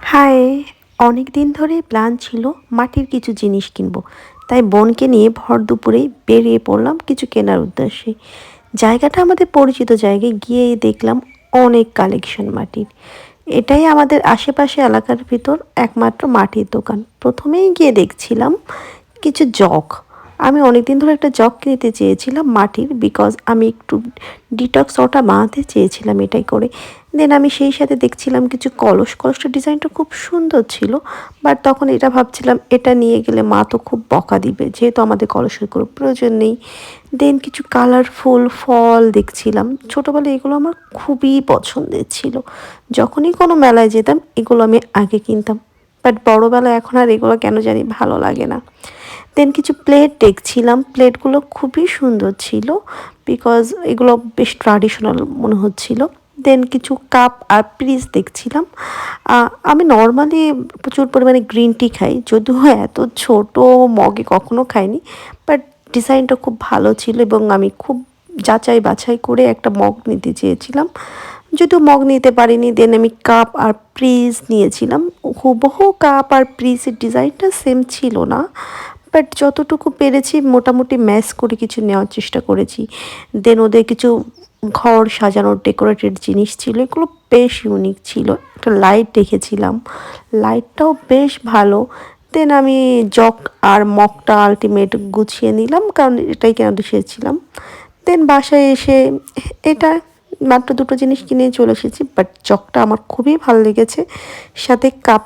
High! অনেকদিন ধরেই plan ছিল মাটির কিছু জিনিস কিনবো। তাই বোনকে নিয়ে ভর দুপুরেই বেরিয়ে পড়লাম কিছু কেনার উদ্দেশ্যে। জায়গাটা আমাদের পরিচিত জায়গায় গিয়েই দেখলাম অনেক কালেকশন মাটির। এটাই আমাদের আশেপাশে এলাকার ভিতর একমাত্র মাটির দোকান। প্রথমেই গিয়ে দেখছিলাম কিছু জগ। আমি অনেকদিন ধরে একটা জগ কিনতে চেয়েছিলাম মাটির, বিকজ আমি একটু ডিটক্স ওয়াটার বানাতে চেয়েছিলাম এটাই করে। দেন আমি সেই সাথে দেখছিলাম কিছু কলস। কলসটার ডিজাইনটা খুব সুন্দর ছিল। বাট তখন এটা ভাবছিলাম এটা নিয়ে গেলে মা তো খুব বকা দিবে, যেহেতু আমাদের কলসের কোনো প্রয়োজন নেই। দেন কিছু কালারফুল ফল দেখছিলাম। ছোটোবেলায় এগুলো আমার খুবই পছন্দের ছিল। যখনই কোনো মেলায় যেতাম এগুলো আমি আগে কিনতাম। বাট বড়োবেলায় এখন আর এগুলো কেন জানি ভালো লাগে না। দেন কিছু প্লেট দেখছিলাম। প্লেটগুলো খুবই সুন্দর ছিল, বিকজ এগুলো বেশ ট্র্যাডিশনাল মনে হচ্ছিল। দেন কিছু কাপ আর পিস দেখছিলাম। আমি নর্মালি প্রচুর পরিমাণে গ্রিন টি খাই, যদিও এত ছোট মগে কখনো খাইনি। বাট ডিজাইনটা খুব ভালো ছিল এবং আমি খুব যাচাই বাছাই করে একটা মগ নিতে চেয়েছিলাম, যদিও মগ নিতে পারিনি। দেন আমি কাপ আর পিস নিয়েছিলাম। হুবহু কাপ আর পিসের ডিজাইনটা সেম ছিল না, বাট যতটুকু পেরেছি মোটামুটি ম্যাচ করে কিছু নেওয়ার চেষ্টা করেছি। দেন ওদের কিছু ঘর সাজানোর ডেকোরেটেড জিনিস ছিল, এগুলো বেশ ইউনিক ছিল। একটা লাইট দেখেছিলাম, লাইটটাও বেশ ভালো। দেন আমি জগ আর মগটা আলটিমেট গুছিয়ে নিলাম, কারণ এটাই কেনাতে চেয়েছিলাম। দেন বাসায় এসে এটা মাত্র দুটো জিনিস কিনে চলে এসেছি, বাট জগটা আমার খুবই ভালো লেগেছে, সাথে কাপ